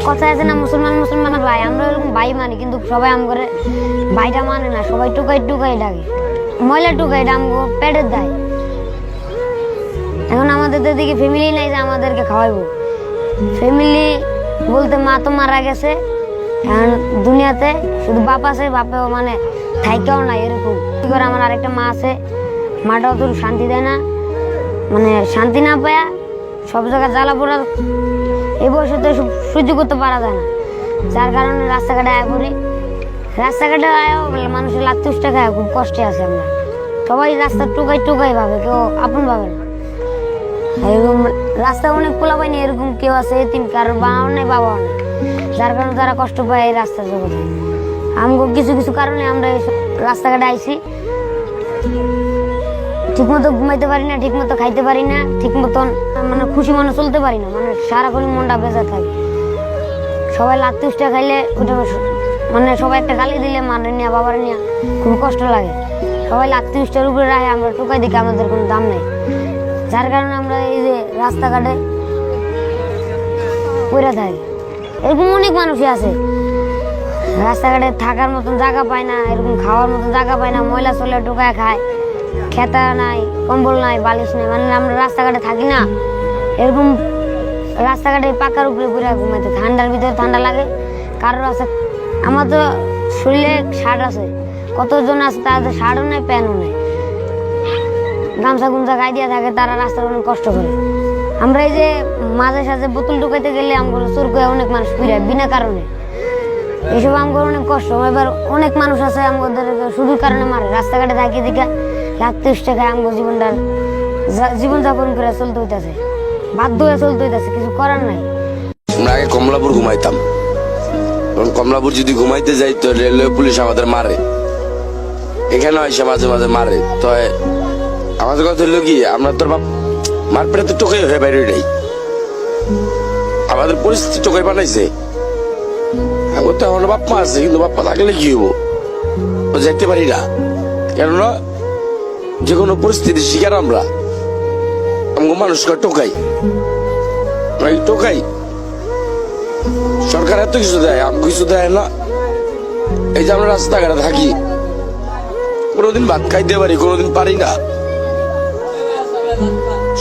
কথা আছে না, মুসলমান মুসলমান ভাই, আমরা এরকম ভাই মানি, কিন্তু সবাই আম করে ভাইটা মানে না, সবাই টুকাই টুকাই ডাকে, ময়লা টুকাই আমগো পেটের দেয়। এখন আমাদের তো দিকে ফ্যামিলি নাই যে আমাদেরকে খাওয়াইবো। ফ্যামিলি বলতে মা তো মারা গেছে, এখন দুনিয়াতে শুধু বাপ আছে, বাপেও মানে থাইকাও নাই এরকম। কি করে আমার আরেকটা মা আছে, মাটাও তো শান্তি দেয় না, মানে শান্তি না পায়া সব জায়গায় জ্বালা পোড়া এই বয়সে তো সহ্য করতে পারা যায় না, যার কারণে রাস্তাঘাটে আয়া করি। রাস্তাঘাটে আয়াও মানুষের লাতুষ্টা খায়, খুব কষ্টে আছে আমরা সবাই। রাস্তা টুকাই টুকাই ভাবে, কেউ আপন ভাবে না। এরকম রাস্তা অনেক পোলা পায়নি, এরকম কেউ আছে এতিম, কারোর বাবাও নেই বাবাও নেই, যার কারণে তারা কষ্ট পায় এই রাস্তা জগতে। আমগো কিছু কিছু কারণে আমরা রাস্তাঘাটে আইসি, ঠিক মতো ঘুমাইতে পারি না, ঠিক মতো খাইতে পারি না, ঠিক মতন মানে খুশি মনে চলতে পারি না, মানে সারাক্ষণ মনটা বেজা থাকে। সবাই লাত্তি উষ্টা খাইলে ওটা মানে সবাই একটা গালি দিলে মানে নিয়ে বাবার নিয়ে খুব কষ্ট লাগে। সবাই লাত্তি উষ্টার উপরে রাখে, আমরা টুকাই দিকে আমাদের কোনো দাম নেই, যার কারণে আমরা এই যে রাস্তাঘাটে পড়ে থাকি। এরকম অনেক মানুষই আছে, রাস্তাঘাটে থাকার মতন জায়গা পায় না, এরকম খাওয়ার মতন জায়গা পায় না, ময়লা চলে টুকায় খায়, খেতা নাই, কম্বল নাই, বালিশ নাই, মানে আমরা রাস্তাঘাটে থাকি না, এরকম রাস্তাঘাটে পাকার উপরে পড়ে ঘুমাইতে, ঠান্ডার ভিতরে ঠান্ডা লাগে। কারোর আছে, আমার তো শরীরে শার্ট আছে, কতজন আছে তাদের শার্টও নেই, প্যান্টও নেই, গামছা গুমছা গায়ে দিয়ে থাকে, তারা রাস্তার অনেক কষ্ট করে। আমরা এই যে মাঝে সাঝে বোতল ঢুকাইতে গেলে আমগুলো চোর করে অনেক মানুষ ফিরে বিনা কারণে, এইসব আমগুলো অনেক কষ্ট। এবার অনেক মানুষ আছে আমাদের শুধু কারণে মারে, রাস্তাঘাটে থাকি দিকে রাত্রি খায়, আমগো জীবনযাপন করে চলতে হইতেছে, বাধ্য হয়ে চলতে হইতেছে, কিছু করার নাই। আমরা আগে কমলাপুর ঘুমাইতাম, কমলাপুর যদি ঘুমাইতে যাই তো রেলওয়ে পুলিশ আমাদের মারে, এখানে এসে মাঝে মাঝে মারে। তো আমাদের কথা হলো কি, আমরা তোর বাপ মারপেটে তো টোকাই হয়ে বাইরে নেই, আমাদের পরিস্থিতি টোকাই বানাইছে। এখন তো আমার বাপ মা আছে, কিন্তু বাপ্পা থাকলে কি হবো, যাইতে পারি না, কেননা যে কোনো পরিস্থিতির শিকার আমরা। আমাকে মানুষকে টোকাই, টোকাই। সরকার এত কিছু দেয়, আমাকে কিছু দেয় না। এই যে আমরা রাস্তাঘাটে থাকি, কোনোদিন ভাত খাইতে পারি, কোনোদিন পারি না।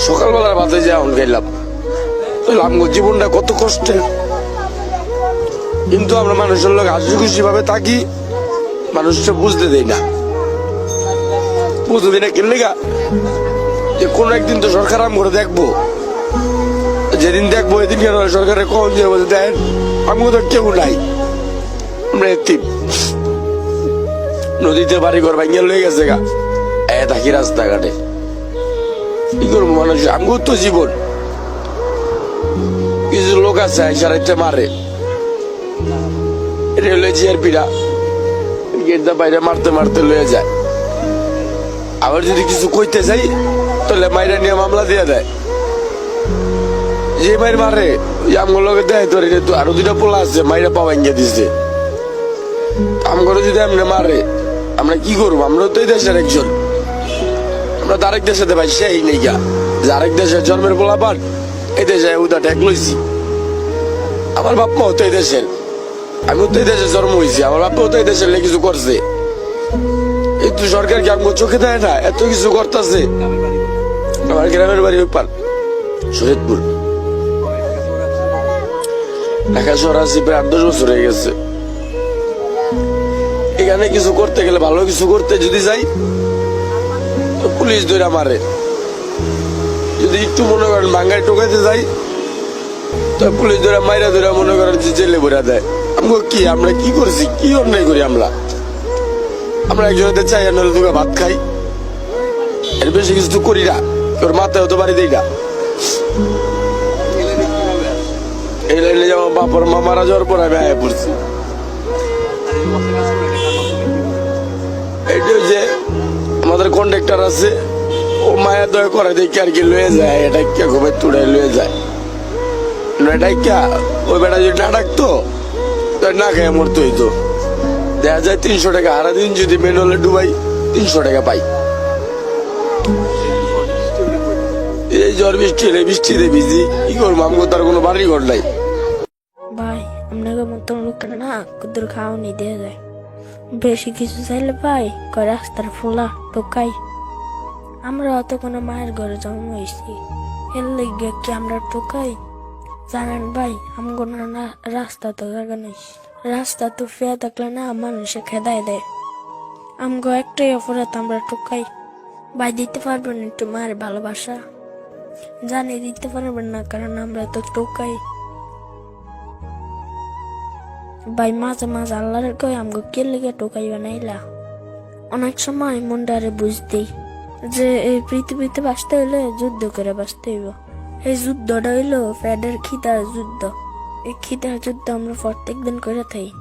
সকালবেলার ভাতে যে এখন খাইলাম, আমার জীবনটা কত কষ্টের, কিন্তু আমরা মানুষের লোক হাসি খুশি ভাবে থাকি, মানুষটা বুঝতে দেয় না। বুঝতে দেয় না কেন যে কোনো একদিন তো সরকার আম করে দেখবো, যেদিন দেখবো এদিন কেন সরকারের কম যে দেন, আমি তো কেউ নাই, আমরা এতিম। নদীতে বাড়ি ঘর ভাঙিয়া লয়ে গেছে গা, থাকি রাস্তাঘাটে, কি করবো মানুষ, আমিও তো জীবন। কিছু লোক আছে সারাইতে মারে, রেলওয়ে জিআরপিরা গেটটা বাইরে মারতে মারতে লয়ে যায়। আবার যদি কিছু কইতে যাই তাহলে মাইরা নিয়ে মামলা দিয়ে দেয়, যে মাইর মারে আমার লোকে দেয় তোর আরো দুইটা পোলা আছে মাইরা পাওয়া গিয়ে দিচ্ছে। আমগরে যদি এমনি মারে আমরা কি করবো, আমরাও তো এই দেশের একজন, আমরা তো আরেক দেশে ভাই সেই নেই গা, যে আরেক দেশের জন্মের পোলা পান এই দেশে উদা ট্যাগ লইছি। আমার বাপ মাও তো এই দেশের, আমিও তো এই দেশে জন্ম হয়েছি, আমার বাপাও তো এই দেশের কিছু করছে। এই তো সরকার কি আমাকে চোখে দেয় না, এত কিছু করতেছে। আমার গ্রামের বাড়ি ওই পার শহীদপুর, ঢাকা শহর আছি প্রায় 8-10 বছর হয়ে গেছে। এখানে কিছু করতে গেলে, ভালো কিছু করতে যদি যাই তো পুলিশ ধরে মারে, যদি একটু মনে করেন ভাঙ্গায় টোকাইতে যাই তো পুলিশ ধরে মাইরা ধরে মনে করেন যে জেলে ভরা দেয়। আমাকে কি, আমরা কি করছি, কি অন্যায় করি আমরা? আমরা একজনের চাই নলে দুটো ভাত খাই, এর বেশি কিছু তো করি না, তোর মাথায় তো বাড়ি দেই না। এই লাইনে যাওয়া বাপর মা মারা যাওয়ার পর আমি আয়া পড়ছি। এইটা যে আমাদের কন্ডাক্টর আছে, ও মায়া দয়া করে দেখি আর কি লয়ে যায়, এটা কে ঘুমে তুড়ে লয়ে যায়, এটা ওই বেটা যদি না ডাকতো না খেয়ে মরতে হইতো। দেখা যায় 300 টাকা হারা দিন যদি মেনুয়ালে ডুবাই 300 টাকা পাই। এই ঝড় বৃষ্টি হলে বৃষ্টিতে ভিজি, কি করবো, আমাকে তার কোনো বাড়ি ঘর নাই। কুদুর খাওয়ানি দিয়ে যায়। বেশি কিছু চাইলে ভাই কয় রাস্তার ফোলা টোকাই। আমরা অত কোনো মায়ের ঘরে জন্ম হয়েছি, এর লেগে কি আমরা টোকাই? জানেন ভাই, আমগো না রাস্তা তো জায়গা নেই, রাস্তা তো ফেয়া থাকলে না মানুষে খেদায় দেয়। আমগো একটাই অপরাধ, আমরা টোকাই। ভাই দিতে পারবেন একটু মায়ের ভালোবাসা? জানি দিতে পারবেন না, কারণ আমরা তো টোকাই। ভাই মাঝে মাঝে আল্লাহর কই আমগো কে লেগে টোকাই বানাইলা? অনেক সময় মনটারে বুঝতেই যে এই পৃথিবীতে বাঁচতে হইলে যুদ্ধ করে বাঁচতে হইব। এই যুদ্ধটা হইল ফ্যাডের খিদার যুদ্ধ। এই খিদার যুদ্ধ আমরা প্রত্যেক দিন করে থাকি।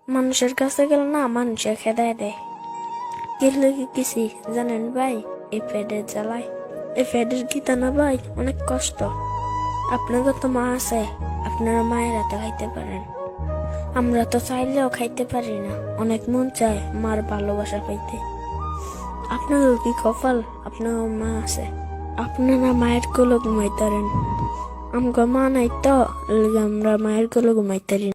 মানুষের কাছে গেলে না মানুষের খেদায় দেয়। কে লেগে গেছি জানেন ভাই? এই ফ্যাডের জ্বালায়। এই ফ্যাডের খিদা না ভাই অনেক কষ্ট। আপনাদের তো মা আছে, আপনারা মায়ের হাতে খাইতে পারেন। আমরা তো চাইলেও খাইতে পারি না, অনেক মন চায় মার ভালোবাসা পাইতে। আপনাদের কি কপাল, আপনার মা আছে, আপনারা মায়ের কোলে ঘুমাইতারেন। আমগো মা নাই তো আমরা মায়ের কোলে ঘুমাইতারি।